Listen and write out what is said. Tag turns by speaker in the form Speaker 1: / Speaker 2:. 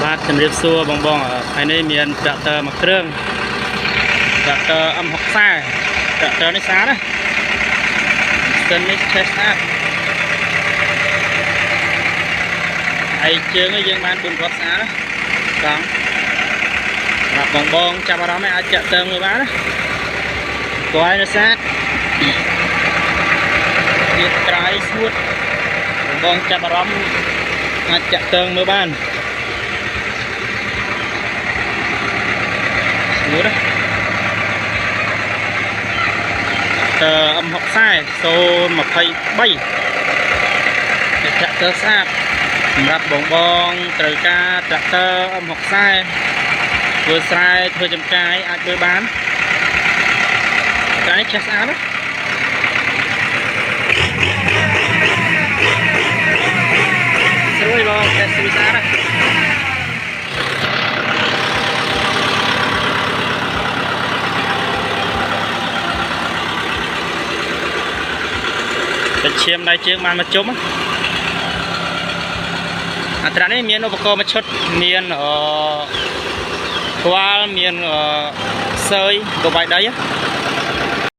Speaker 1: បាទជំរាបសួរបងថ្ងៃនេះមានត្រាក់ទ័រមួយគ្រឿងត្រាក់ទ័រ M60 ត្រាក់ទ័រនេះស្អាតណាស្ទឹននេះឆេះស្អាតហើយជើងយើងបាន4គ្រាប់ស្អាតណាបងសម្រាប់បងចាប់អារម្មណ៍ឲ្យអាចចាក់ទើងមើលបានណាគួរឲ្យនៅស្អាតទៀតក្រៃស្ងួតបងចាប់អារម្មណ៍អាចចាក់ទើងមើលបានស្ងួតណាM60 023ចាក់ទើងស្អាតសម្រាប់បងត្រូវការត្រាក់ទ័រ M60 ធ្វើស្រែធ្វើចំការអាចធ្វើបានតែនេះឆេះស្អាតណាស្រួយបងតែស្រួយស្អាតណាតែឈាមដៃជើងបានមកជុំអាត្រានេះមានឧបករណ៍មួយឈុតមានខ្វាល់មានសើយកបាយដី